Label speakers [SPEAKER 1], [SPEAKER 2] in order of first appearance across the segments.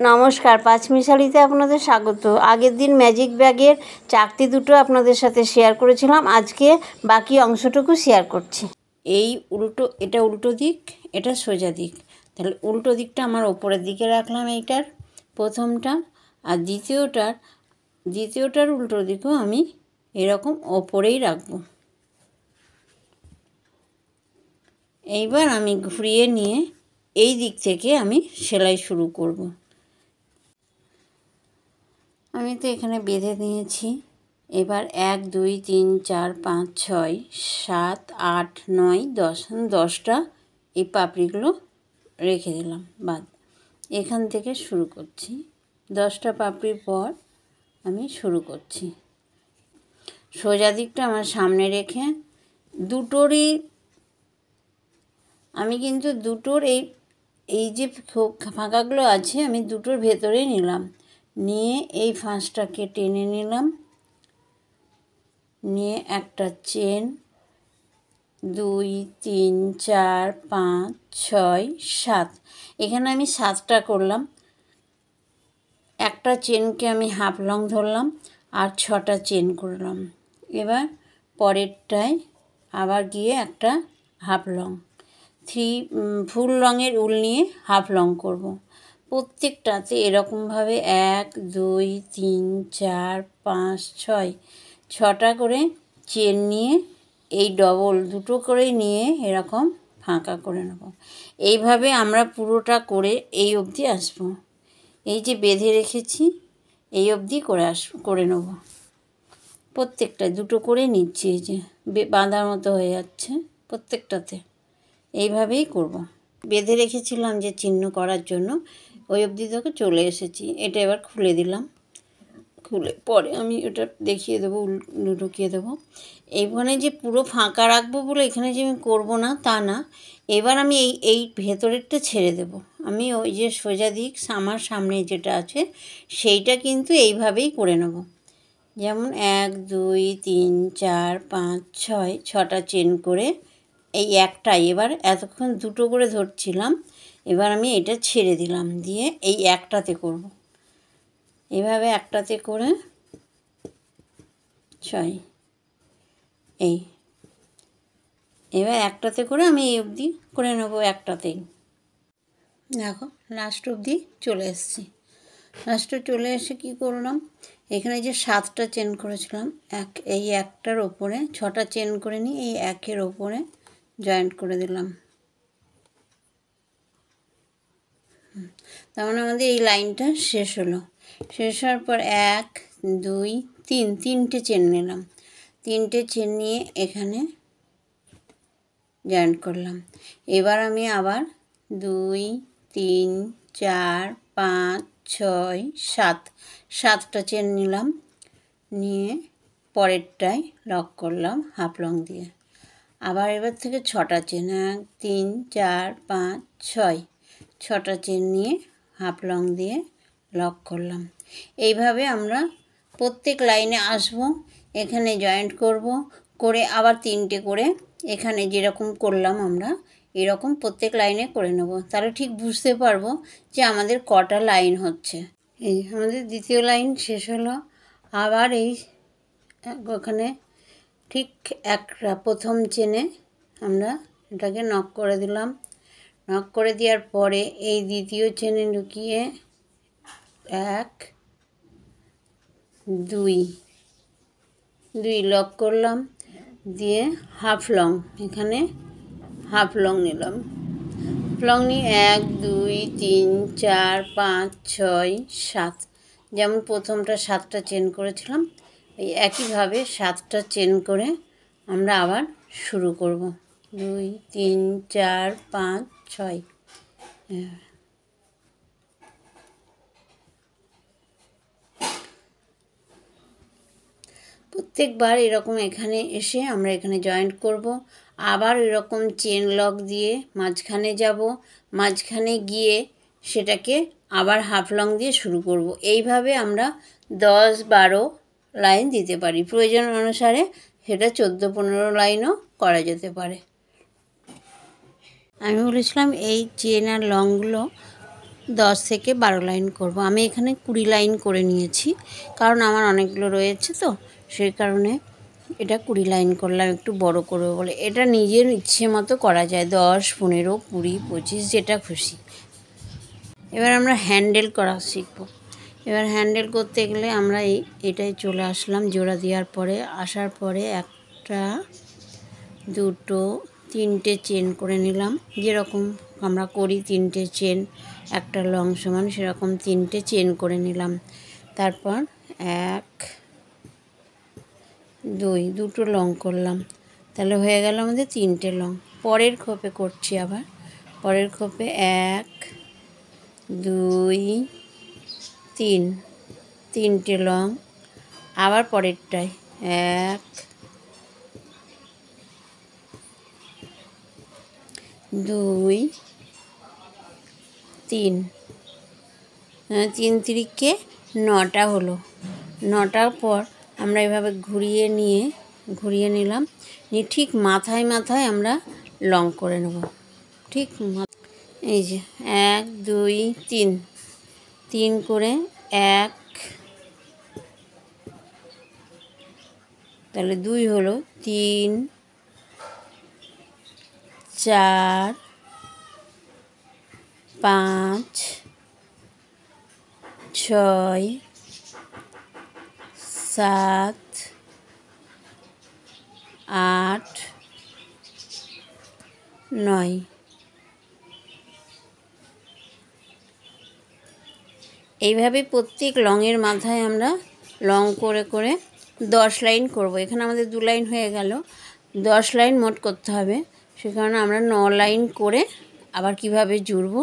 [SPEAKER 1] নমস্কার, পাঁচমিশালিতে আপনাদের স্বাগত। আগের দিন ম্যাজিক ব্যাগের চাকতি দুটো আপনাদের সাথে শেয়ার করেছিলাম, আজকে বাকি অংশটুকু শেয়ার করছি। এটা উল্টো দিক, এটা সোজা দিক। তাহলে উল্টো দিকটা আমার ওপরের দিকে রাখলাম, এইটার প্রথমটা, আর দ্বিতীয়টার উল্টো দিকেও আমি এরকম ওপরেই রাখবো। এইবার আমি ঘুরিয়ে নিয়ে এই দিক থেকে আমি সেলাই শুরু করব। আমি তো এখানে বেঁধে নিয়েছি। এবার 1 2 3 4 5 6 7 8 9 10, 10টা এই পাপড়িগুলো রেখে দিলাম বাদ। এখান থেকে শুরু করছি। 10টা পাপড়ির পর আমি শুরু করছি। সোজা দিকটা আমার সামনে রেখে দুটোরই আমি কিন্তু দুটোর এই যে ফাঁকাগুলো আছে আমি দুটোর ভেতরেই নিলাম, নিয়ে এই ফাঁসটাকে টেনে নিলাম, নিয়ে একটা চেন 2 3 4 5 6 7, এখানে আমি 7টা করলাম। একটা চেনকে আমি হাফ লং ধরলাম আর 6টা চেন করলাম। এবার পরেরটায় আবার গিয়ে একটা হাফ লং, ফুল লংয়ের উল নিয়ে হাফ লং করব। প্রত্যেকটাতে এরকমভাবে 1 2 3 4 5 6, 6টা করে চেন নিয়ে এই ডবল দুটো করে নিয়ে এরকম ফাঁকা করে নেব। এইভাবে আমরা পুরোটা করে এই অবধি আসবো। এই যে বেঁধে রেখেছি এই অবধি করে নেব। প্রত্যেকটা দুটো করে নিচ্ছি, এই যে বাঁধার মতো হয়ে যাচ্ছে প্রত্যেকটাতে। এইভাবেই করব। বেঁধে রেখেছিলাম যে চিহ্ন করার জন্য, ওই অবধি থেকে চলে এসেছি। এটা এবার খুলে দিলাম, খুলে পরে আমি ওটা দেখিয়ে দেবো, ঢুকিয়ে দেবো। এইখানে যে পুরো ফাঁকা রাখবো বলে এখানে যে আমি করবো না তা না। এবার আমি এই ভেতরেরটা ছেড়ে দেব। আমি ওই যে সোজা দিক আমার সামনে যেটা আছে সেইটা কিন্তু এইভাবেই করে নেব। যেমন 1 2 3 4 5 6, 6টা চেন করে এই একটাই, এবার এতক্ষণ দুটো করে ধরছিলাম, এবার আমি এটা ছেড়ে দিলাম, দিয়ে এই একটাতে করব। এইভাবে একটাতে করে 6 এই, এবার একটাতে করে আমি এই অবধি করে নেব একটাতেই। দেখো লাস্ট অবধি চলে এসেছি। লাস্টে চলে এসে কী করলাম, এখানে যে 7টা চেন করেছিলাম এই একটার ওপরে 6টা চেন করে নিয়ে এই একের ওপরে জয়েন্ট করে দিলাম। তার মানে আমাদের এই লাইনটা শেষ হলো। শেষ হওয়ার পর 1 2 3, 3টে চেন নিলাম। 3টে চেন নিয়ে এখানে জয়েন্ট করলাম। এবার আমি আবার 2 3 4 5 6 7, 7টা চেন নিলাম, নিয়ে পরেরটায় লক করলাম হাফ লং দিয়ে। আবার এবার থেকে 6টা চেন, 1 3 4 5 6, 6টা চেন নিয়ে হাফ লং দিয়ে লক করলাম। এইভাবে আমরা প্রত্যেক লাইনে আসব, এখানে জয়েন্ট করব, করে আবার 3টে করে এখানে যেরকম করলাম আমরা এরকম প্রত্যেক লাইনে করে নেব। তাহলে ঠিক বুঝতে পারবো যে আমাদের কটা লাইন হচ্ছে। এই আমাদের দ্বিতীয় লাইন শেষ হলো। আবার এই ওখানে ঠিক একটা প্রথম চেনে আমরা এটাকে নক করে দিলাম। নক করে দেওয়ার পরে এই দ্বিতীয় চেনে ঢুকিয়ে 1 2 লক করলাম, দিয়ে হাফ লং, এখানে হাফ লং নিলাম। লং নিয়ে 1 2 3 4 5 6 7, যেমন প্রথমটা 7টা চেন করেছিলাম এই একইভাবে 7টা চেন করে আমরা আবার শুরু করব। 2 3 4 5 6। প্রত্যেকবার এরকম এখানে এসে আমরা এখানে জয়েন্ট করব। আবার এরকম চেন লক দিয়ে মাঝখানে যাব, মাঝখানে গিয়ে সেটাকে আবার হাফ লং দিয়ে শুরু করব। এইভাবে আমরা 10 12 লাইন দিতে পারি। প্রয়োজন অনুসারে সেটা 14 15 লাইনও করা যেতে পারে। আমি বলেছিলাম এই চেন আর লংগুলো 10 থেকে 12 লাইন করব। আমি এখানে 20 লাইন করে নিয়েছি, কারণ আমার অনেকগুলো রয়েছে তো, সেই কারণে এটা 20 লাইন করলাম, একটু বড় করবো বলে। এটা নিজের ইচ্ছে মতো করা যায়, 10, 15, 20, 25 যেটা খুশি। এবার আমরা হ্যান্ডেল করা শিখব। এবার হ্যান্ডেল করতে গেলে আমরা এটাই চলে আসলাম, জোড়া দেওয়ার পরে আসার পরে একটা, দুটো, 3টে চেন করে নিলাম। যেরকম আমরা করি 3টে চেন, একটা লং সমান, সেরকম 3টে চেন করে নিলাম। তারপর 1, 2, দুটো লং করলাম, তাহলে হয়ে গেল আমাদের 3টে লং। পরের খোপে করছি আবার, পরের খোপে 1, 2, 3, 3টে লং। আবার পরেরটায় 1, 2, 3, 3 3কে 9টা হলো। 9টার পর আমরা এভাবে ঘুরিয়ে নিলাম, নিয়ে ঠিক মাথায় মাথায় আমরা লং করে নেব। ঠিক এই যে 1, 2, 3, 3 করে 1, তাহলে 2 হলো, 3, 4, 5, 6, 7, 8, 9। এইভাবে প্রত্যেক লংয়ের মাথায় আমরা লং করে করে 10 লাইন করব। এখানে আমাদের 2 লাইন হয়ে গেল, 10 লাইন মোট করতে হবে। সে কারণে আমরা 9 লাইন করে আবার কিভাবে জুড়ব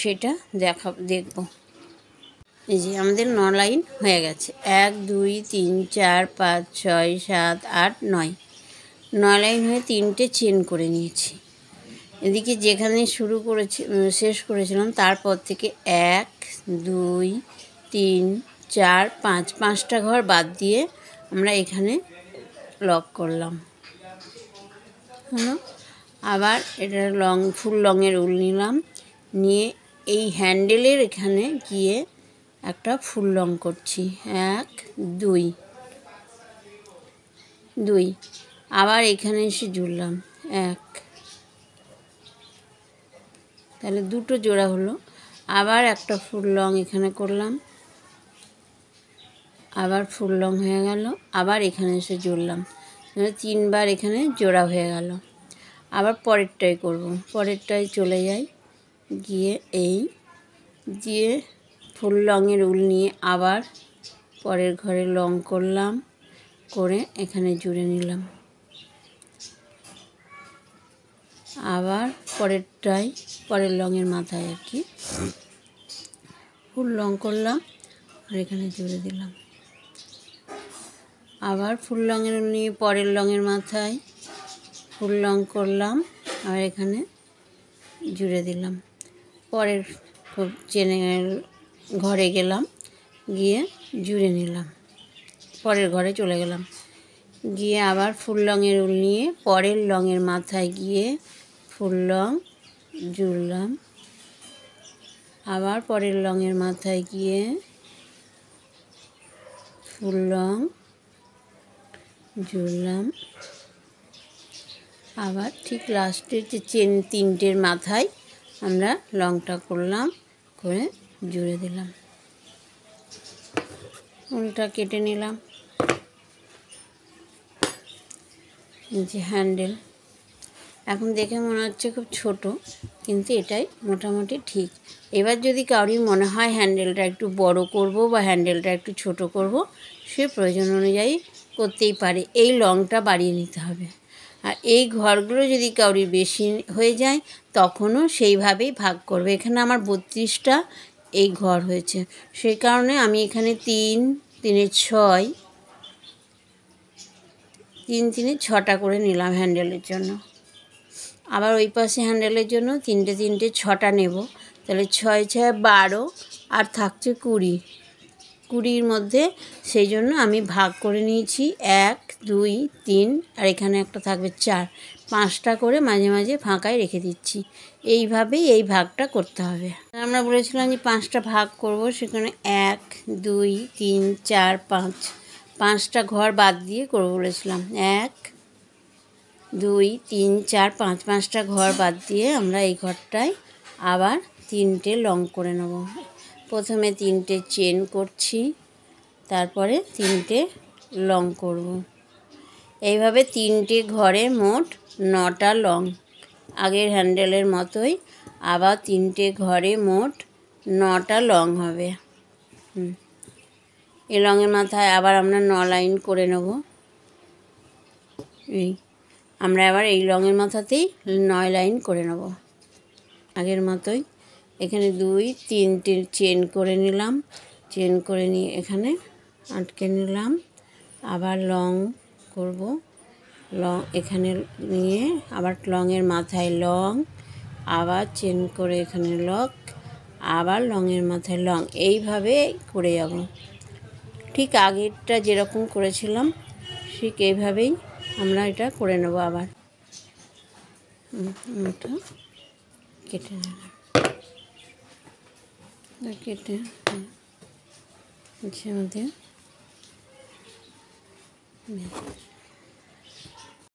[SPEAKER 1] সেটা দেখব। এই যে আমাদের 9 লাইন হয়ে গেছে। 1, 2, 3, 4, 5, 6, 7, 8, 9। 9 লাইন হয়ে 3টে চেন করে নিয়েছি। এদিকে যেখানে শেষ করেছিলাম তারপর থেকে 1, 2, 3, 4, 5, 5টা ঘর বাদ দিয়ে আমরা এখানে লক করলাম। হলো, আবার এটা ফুল লংয়ের উল নিলাম, নিয়ে এই হ্যান্ডেলের এখানে গিয়ে একটা ফুল লং করছি। 1, 2, আবার এখানে এসে জুড়লাম 1, তাহলে 2টো জোড়া হলো। আবার একটা ফুল লং এখানে করলাম, আবার ফুল লং হয়ে গেল, আবার এখানে এসে জুড়লাম, 3বার এখানে জোড়া হয়ে গেল। আবার পরেরটাই করব, পরেরটায় চলে যাই, গিয়ে এই দিয়ে ফুল লংয়ের উল নিয়ে আবার পরের ঘরে লং করলাম, করে এখানে জুড়ে নিলাম। আবার পরের লংয়ের মাথায় আর কি ফুল লং করলাম আর এখানে জুড়ে দিলাম। আবার ফুল লংয়ের নিয়ে পরের লংয়ের মাথায় ফুল লং করলাম আর এখানে জুড়ে দিলাম। পরের চেনের ঘরে গেলাম, গিয়ে জুড়ে নিলাম, পরের ঘরে চলে গেলাম, গিয়ে আবার ফুল লংয়ের উল নিয়ে পরের লংয়ের মাথায় গিয়ে ফুল লং জুড়লাম, আবার পরের লংয়ের মাথায় গিয়ে ফুল লং জুড়লাম, আবার ঠিক লাস্টের যে চেন 3টের মাথায় আমরা লংটা করলাম, করে জুড়ে দিলাম। উলটা কেটে নিলাম। যে হ্যান্ডেল এখন দেখে মনে হচ্ছে খুব ছোট, কিন্তু এটাই মোটামুটি ঠিক। এবার যদি কারোর মনে হয় হ্যান্ডেলটা একটু বড় করব বা হ্যান্ডেলটা একটু ছোট করব, সে প্রয়োজন অনুযায়ী করতেই পারে। এই লংটা বাড়িয়ে নিতে হবে। আর এই ঘরগুলো যদি কারোর বেশি হয়ে যায় তখনও সেইভাবেই ভাগ করবে। এখানে আমার 32টা এই ঘর হয়েছে, সেই কারণে আমি এখানে 3, 3, 6, 3, 3, 6টা করে নিলাম হ্যান্ডেলের জন্য। আবার ওই পাশে হ্যান্ডেলের জন্য 3টে 3টে 6টা নেব, তাহলে 6, 6, 12 আর থাকছে 20। 20-র মধ্যে সেই জন্য আমি ভাগ করে নিয়েছি 1, 2 3 আর এখানে একটা থাকবে 4, 5টা করে মাঝে মাঝে ফাঁকায় রেখে দিচ্ছি। এইভাবেই এই ভাগটা করতে হবে। আমরা বলেছিলাম যে 5টা ভাগ করব, সেখানে 1 2 3 4 5, 5টা ঘর বাদ দিয়ে করবো বলেছিলাম। 1 2 3 4 5, 5টা ঘর বাদ দিয়ে আমরা এই ঘরটায় আবার 3টে লং করে নেব। প্রথমে 3টে চেন করছি, তারপরে 3টে লং করব। এইভাবে 3টে ঘরে মোট 9টা লং, আগের হ্যান্ডেলের মতোই আবার 3টে ঘরে মোট 9টা লং হবে। এই লংয়ের মাথায় আবার আমরা 9 লাইন করে নেব। আমরা আবার এই লংয়ের মাথাতেই 9 লাইন করে নেব আগের মতোই। এখানে 2 3টে চেন করে নিলাম, চেন করে নিয়ে এখানে আটকে নিলাম। আবার লং করব, লং এখানে নিয়ে আবার লংয়ের মাথায় লং, আবার চেন করে এখানে লক, আবার লংয়ের মাথায় লং, এইভাবে করে যাব। ঠিক আগেরটা যেরকম করেছিলাম ঠিক এইভাবেই আমরা এটা করে নেব। আবার এটা কেটে নিলাম, কেটে আমাদের